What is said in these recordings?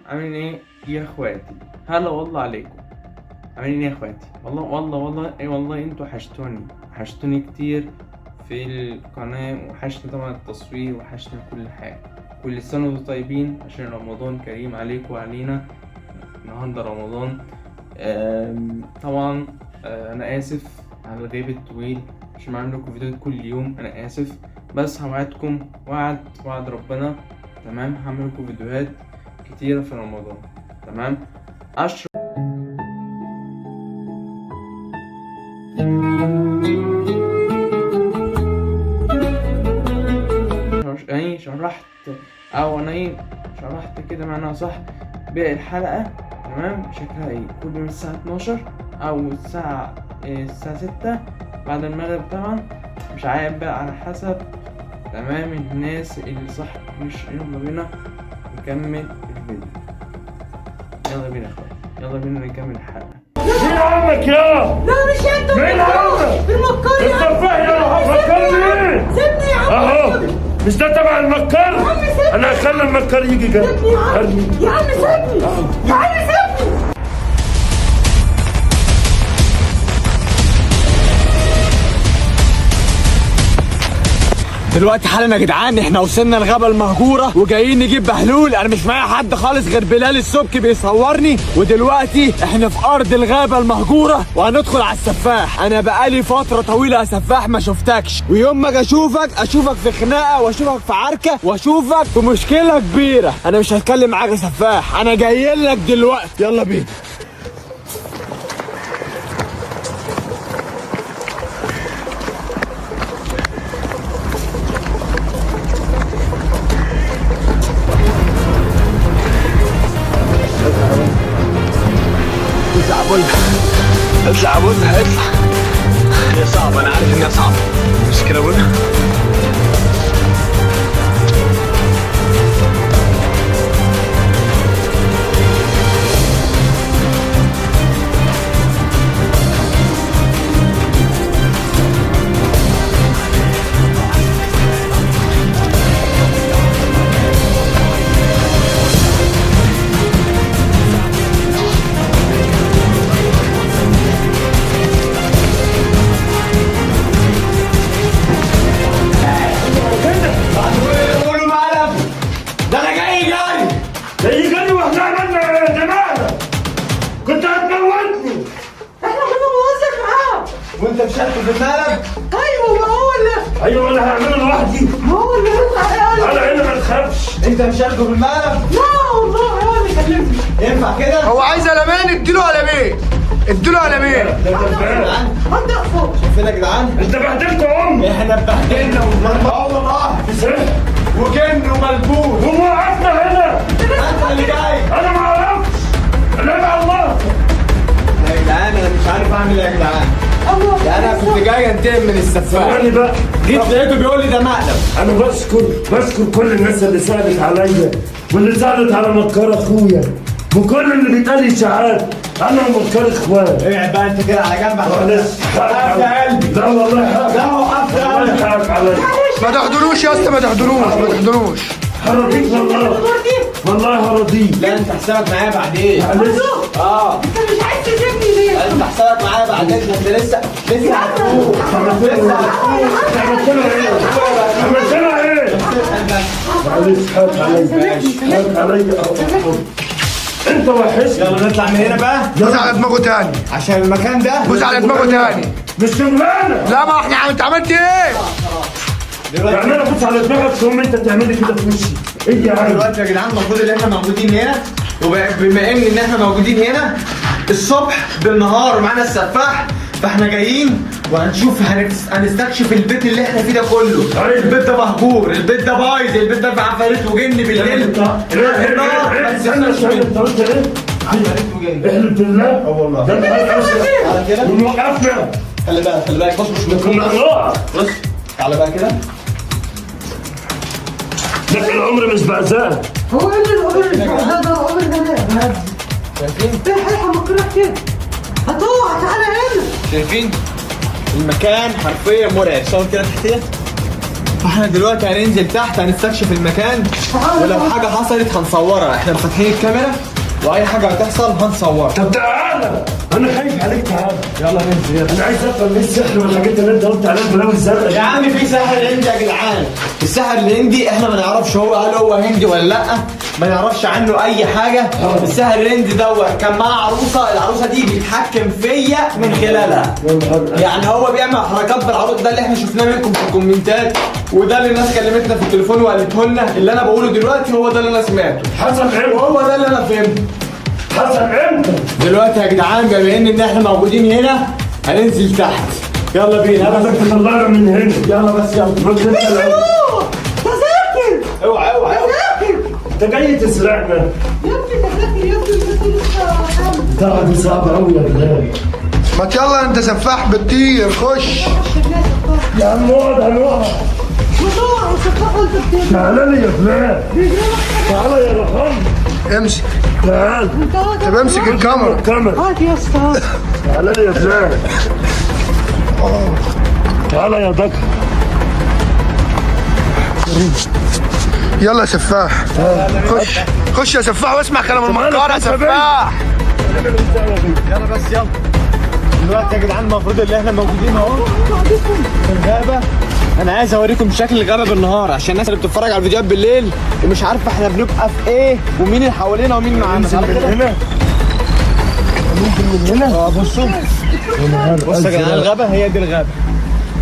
عاملين ايه يا اخواتي؟ هلا والله عليكم. عاملين ايه يا اخواتي؟ والله اي والله انتوا وحشتوني كتير في القناة، وحشتني طبعا التصوير، وحشتني كل حاجة. كل سنة وانتم طيبين عشان رمضان كريم عليكم وعلينا. النهاردة رمضان. طبعا انا اسف على الغياب الطويل، مش بعمل لكم فيديوهات كل يوم، انا اسف. بس هوعدكم وعد ربنا، تمام؟ هعمل لكم فيديوهات كتيرة في رمضان، تمام؟ شرحت كده معناها صح باقي الحلقة، تمام؟ شكلها ايه؟ كل يوم الساعة 12 او الساعة 6 بعد المغرب طبعا، مش عارف بقى، على حسب تمام الناس اللي صح. مش يلا بينا نكمل الفيديو، يلا بينا يا اخويا، يلا بينا نكمل الحلقة. مين عمك يا؟ لا مش انت. مين عمك؟ المكار يا عم. السفاح يا فكرني. سيبني يا عم. اهو مش ده تبع المكار؟ يا عم سيبني. انا هخلي المكار يجي جنبي. سيبني يا عم. يا عم سيبني. يا عم سيبني. دلوقتي حالا يا جدعان احنا وصلنا الغابة المهجورة وجايين نجيب بهلول. انا مش معايا حد خالص غير بلال السبكي بيصورني، ودلوقتي احنا في ارض الغابة المهجورة وهندخل على السفاح. انا بقالي فترة طويلة يا سفاح ما شفتكش، ويوم ما اجي اشوفك في خناقة، واشوفك في عركة، واشوفك في مشكلة كبيرة. انا مش هتكلم معاك يا سفاح، انا جاي لك دلوقتي. يلا بينا. اطلع بولها اطلع. هي صعبة، انا عارف انها صعبة، مش كده بولها؟ وانت مشاركه في المقلب؟ ايوه، ما هو اللي ايوه انا هعمله لوحدي. ما هو اللي يطلع على عيني ما تخافش. انت مشاركه في المقلب؟ لا والله هو اللي كلمني. ينفع كده؟ هو عايز قلمين، اديله قلمين، اديله قلمين. انت اقفل. شايفين يا جدعان؟ انت بهدلت امي. احنا اتبهدلنا والله وجن وملبوس ووقفنا هنا. انت اللي جاي. انا ما اعرفش. انا مع الله. يا جدعان انا مش عارف اعمل ايه يا جدعان. انا كنت جاي انتقم من السفاح، ثواني بقى. جيت لقيته بيقول لي ده مقلب. انا بشكر كل الناس اللي سالت عليا، واللي سالت على مكار اخويا، وكل اللي بيتقال اشاعات. انا ومكار اخوان. اقعد بقى انت كده على جنب. معلش حقك يا قلبي. لا والله حقك. لا هو حق والله حقك عليا. ما تحضروش يا اسطى، ما تحضروش. هرضيك والله هرضيك. لا انت حسابك معايا بعدين. معلش. انت مش عايز تسيبني ليه؟ انت حسابك معايا بعدين، انت لسه هتفوق. عملت لها ايه؟ معلش حقك عليا. انت وحشني. يلا نطلع من هنا بقى. بوز على دماغه تاني، عشان المكان ده بوز على دماغه تاني. مش شغلانه. لا ما احنا انت عملت ايه؟ يعني انا ابص على دماغك ثم انت تعملي كده في وشي. ايه يا عم؟ دلوقتي يا جدعان المفروض ان احنا موجودين هنا، وبما ان احنا موجودين هنا الصبح بالنهار ومعانا السفاح، فاحنا جايين وهنشوف هنستكشف البيت اللي احنا فيه ده كله. البيت ده مهجور، البيت ده بايظ، البيت ده في عفاريت وجن بالليل. انت قلت ايه؟ عفاريت وجن. احلف بالله. اه والله. ده تعالى كده. ونوقفنا. خلي بالك بص مش كنا هنقع. بص تعالى بقى كده. لكن العمر مش بعزاء. هو ايه اللي العمر مش بعزاء ده؟ العمر ده لا. شايفين؟ في حاجه مكرهه كده. هتقع. تعالى هنا. شايفين؟ المكان حرفيا مرعب. صور كده تحتيه. فاحنا دلوقتي هننزل تحت هنستكشف المكان، ولو حاجه حصلت هنصورها. احنا فاتحين الكاميرا واي حاجه هتحصل هنصورها. طب تعالى، انا خايف عليك، تعالى يلا ننزل. يلا انا عايز افهم ايه السحر والحاجات اللي انت قلت عليها البلاوي الزرقاء يا عم في ساحر هندي يا جدعان. الساحر الهندي احنا ما نعرفش هل هو هندي ولا لا، ما نعرفش عنه اي حاجه. الساحر الهندي دوت كان معاه عروسه، العروسه دي بيتحكم فيا من خلالها. يعني هو بيعمل حركات بالعروس. ده اللي احنا شفناه منكم في الكومنتات، وده اللي الناس كلمتنا في التليفون وقالته لنا. اللي انا بقوله دلوقتي هو ده اللي انا سمعته. حصل ايه؟ وهو ده اللي انا فهمته. حصل امتى؟ دلوقتي يا جدعان بما ان احنا موجودين هنا هننزل تحت. يلا بينا. انا بدك تطلعنا من هنا. يلا بس يلا. بس انت تذاكر اوعى اوعى اوعى. تذاكر انت جاي تسرقنا. يا ابني تذاكر يا ابني، لسه ده دي صعبه قوي يا بلال. ما يلا انت سفاح بتطير، خش. يا عم اقعد، هنقعد. مدور وسفاح وانت بتجري. تعالى لي يا بلال، تعالى يا رخام، امسك. تعال. طب امسك الكاميرا. الكاميرا. هات يا اسطى. تعالى لي يا بلال، تعالى يا دكتور. يلا يا سفاح، خش خش يا سفاح واسمع كلام المكار يا سفاح. يلا بس يلا. دلوقتي يا جدعان المفروض ان احنا موجودين اهو في الغابه. انا عايز اوريكم شكل الغابه بالنهار عشان الناس اللي بتتفرج على الفيديوهات بالليل ومش عارفه احنا بنبقى في ايه ومين اللي حوالينا ومين معانا. من هنا، ممكن من هنا. بصوا بصوا يا جدعان، الغابه هي دي الغابه.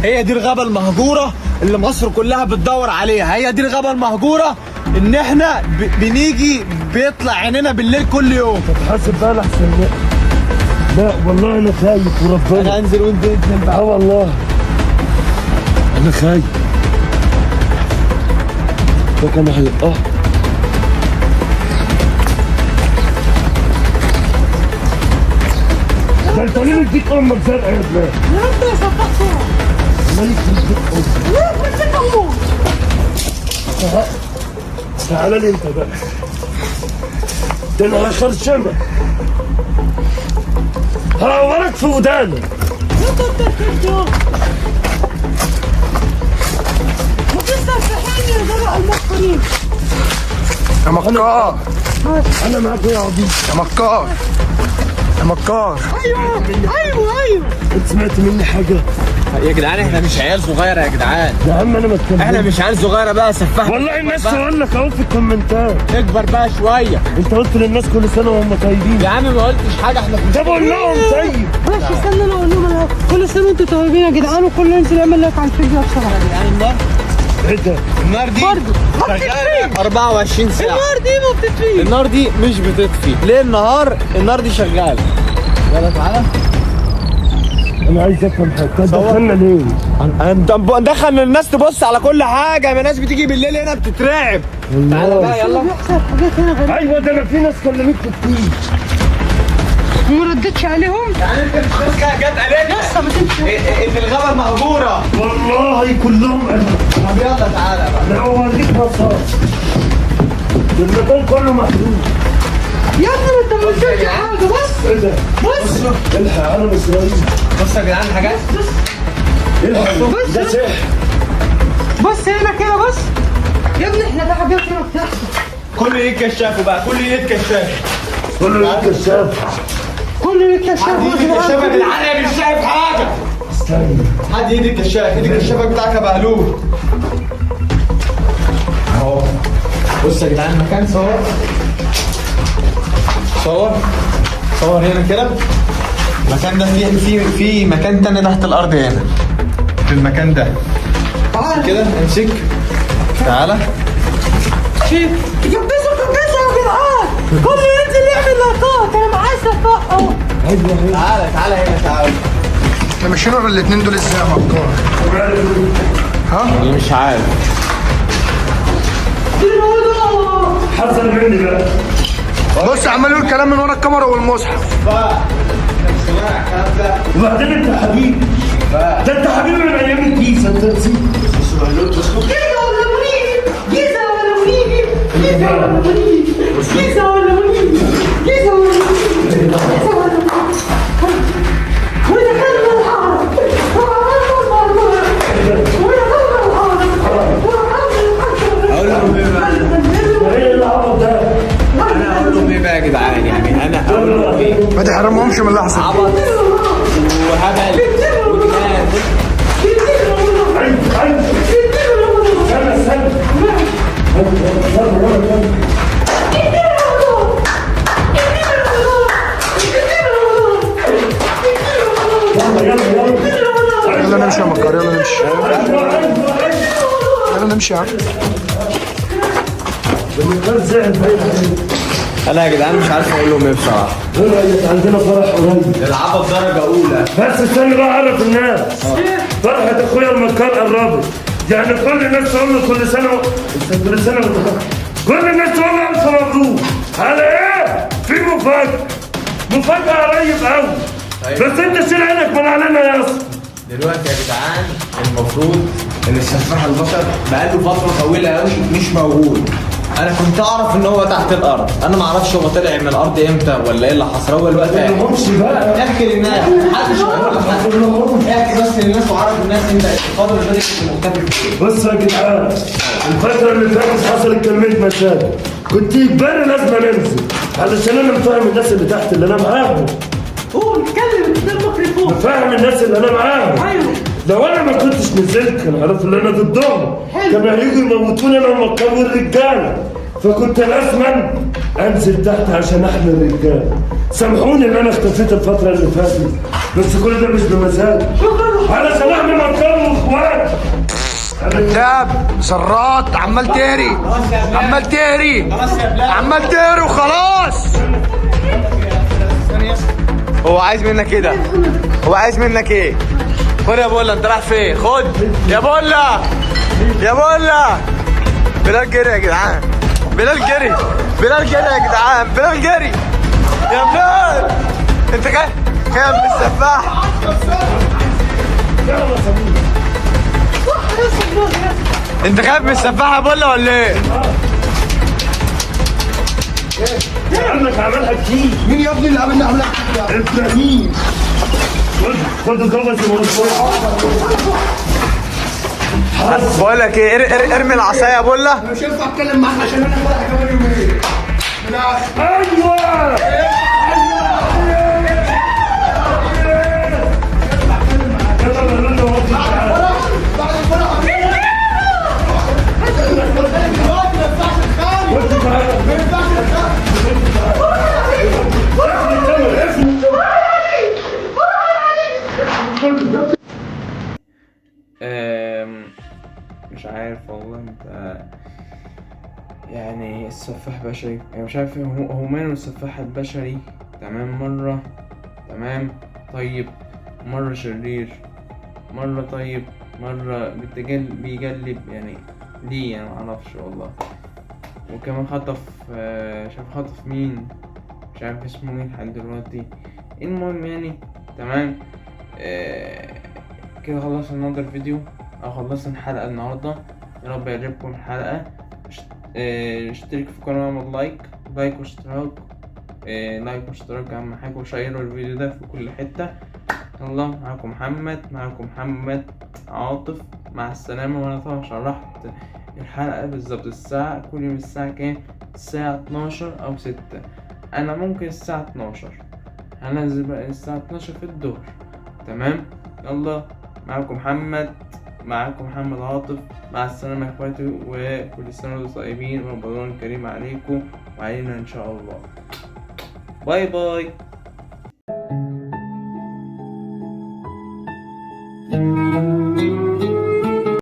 هي دي الغابه المهجوره اللي مصر كلها بتدور عليها. هي دي الغابه المهجوره ان احنا بنيجي بيطلع عيننا بالليل كل يوم. حاسب بقى احسن. لا والله انا خايف وربنا. انا انزل وانت انزل بقى. والله انا خايف. ده كان هيقع. ده انت ليه مديك امك زرقاء يا بلال؟ يا ابني يا سفاح صور. مالك مديك امك. ليه مسك امك؟ تعالى لي انت بقى، ده انا هخرشمك، هعورك في ودانك. انت التركيز ده وتستفحيني يا جماعة المصريين. يا مكار، انا معاك يا عبيد. يا مكار، يا مكار. ايوه انت سمعت مني حاجه؟ يا جدعان احنا مش عيال صغيره يا جدعان. يا عم انا ما اتكلمتش. احنا مش عيال صغيره بقى سفاح. والله الناس تقول لك اهو في الكومنتات. اكبر بقى شويه. انت قلت للناس كل سنه وهم طيبين. يا عم ما قلتش حاجه. احنا طب قول لهم طيب. بس استنى انا اقول لهم انا كل سنه وانتم طيبين يا جدعان، وكل ينزل يعمل لايك على الفيديو بسرعه. يعني النار ايه ده؟ النار دي برضه شغاله 24 ساعه. النار دي ما بتطفيش. النار دي مش بتطفي ليه النهار. النار دي شغاله. يلا تعالى. انا عايز افهم حاجه. دخلنا ليه؟ ندخل الناس تبص على كل حاجه. ما الناس بتيجي بالليل هنا بتترعب. تعالى بقى يلا. بيحصل حاجات هنا غريبه. ايوه ده انا في ناس كلمتك كتير. ما ردتش عليهم. يعني انت جت قالت لسه ما تمشي. ان الغابه مهجوره. والله كلهم قالوا. طب يلا تعالى بقى. انا اوريك مصار. المكان كله محروق. يا ابني ما انت ما قلتش حاجه. بص ايه ده؟ بص الحق انا مصري. بصوا يا جدعان الحاجات. الحق ده سحر. بص هنا كده. بص يا ابني احنا ده حاجات هنا بتحصل. كل ايد كشافه بقى. كل ايد كشافه. كله كشاف. كل اللي كشاف. حد ايد الكشافه يا جدعان. انا مش شايف حاجه. استنى. حد ايد الكشاف. ايد الكشافه بتاعك يا بهلول. اهو. بص يا جدعان المكان. صور صور هنا كده. المكان ده في مكان تاني تحت الارض هنا في المكان ده. تعال كده امسك. تعالى. شيف كبسوا يا جدعان. كل ينزل يعمل لقطات. انا معايا سفاح اهو. تعالى هنا تعالى. احنا ماشيين ورا الاثنين دول ازاي يا مكار؟ ها؟ اللي مش عارف. حصل مني بقى. بص عمال يقول كلام من ورا الكاميرا والمصحف. وبعدين انت حبيبي. ده انت حبيبي من ايام الكيسه. انت نسيت. جيزة ولا منيب؟ جيزة ولا منيب؟ جيزة ولا منيب؟ جيزة ولا منيب؟ جيزة ولا منيب؟ جيزة ولا منيب؟ ودخلنا الحارة. ودخلنا الحارة. ما تحرمهمش من اللحظه. عبط وهبل وجنان. ايوه استنى يلا نمشي يا مكار، يلا نمشي، يلا نمشي يا عم. انا يا جدعان مش عارف اقول لهم ايه بصراحه. عندنا فرح قريب. العبط درجه اولى. بس استنى بقى اعرف الناس. فرحة اخويا المكار قربت، يعني كل الناس تقول له كل سنة كل الناس تقول له الف مبروك. على ايه؟ في مفاجأة قريب قوي. بس انت شيل عينك من علينا يا اسطى. دلوقتي يا جدعان المفروض ان السفاح البشر بقاله فتره طويله قوي مش موجود. انا كنت اعرف ان هو تحت الارض، انا ما اعرفش هو طلع من الارض امتى ولا ايه اللي حصل. هو الوقت احكي للناس، محدش هيقول لك احكي بس للناس وعرف الناس انت الفتره اللي فاتت كنت مختفي. بصوا يا جدعان، الفترة اللي فاتت حصلت كمية مشاكل، كنت اجباري لازم انزل علشان انا مفهم الناس اللي تحت اللي انا معاهم. قول اتكلم قدامك فوق. مفهم الناس اللي انا معاهم. ايوه. لو انا ما كنتش نزلت كان عرفوا ان انا ضدهم، كانوا هيجوا يموتوني انا ومكار والرجاله، فكنت لازما انزل تحت عشان احمي الرجاله. سامحوني ان انا اختفيت الفتره اللي فاتت، بس كل ده مش بمزاجي، علشان احمي مكار واخواتي. كذاب سرات، عمال تهري عمال تهري وخلاص. هو عايز منك ايه ده؟ هو عايز منك ايه؟ خد يا بولا، انت رايح فين؟ خد يا بولا بلال جري يا جدعان، بلال جري يا جدعان، بلال جري يا بلال. انت خايف من السفاح؟ انت خايف من السفاح يا بولا ولا ايه؟ عمك عملها كتير. مين يا ابني اللي عملها كده؟ ابراهيم. خد الجوز بقول لك ايه، ارمي العصايه يا بولا. مش هينفع اتكلم معاك عشان انا فرح كمان يومين. ايوه مش عارف والله. انت يعني السفاح بشري، يعني مش عارف هو ماله السفاح البشري. تمام، مرة تمام طيب، مرة شرير، مرة طيب، مرة بيجلب يعني ليه، يعني معرفش والله. وكمان خطف خطف مين مش عارف اسمه مين لحد دلوقتي. المهم يعني تمام. كده خلصنا النهارده الفيديو، او خلصنا الحلقة النهارده. يا رب يعجبكم الحلقة. اشترك في القناة واعمل لايك واشتراك. لايك واشتراك اهم حاجة، وشيروا الفيديو ده في كل حتة. يلا، معاكم محمد عاطف، مع السلامة. وانا طبعا شرحت الحلقة بالظبط الساعة، كل يوم الساعة كام؟ الساعة 12 او 6. انا ممكن الساعة 12 هنزل بقى الساعة 12 في الظهر. تمام، يلا معاكم محمد عاطف، مع السلامة يا اخواتي، وكل سنة وانتم طيبين، ورمضان كريم عليكم وعلينا ان شاء الله. باي باي.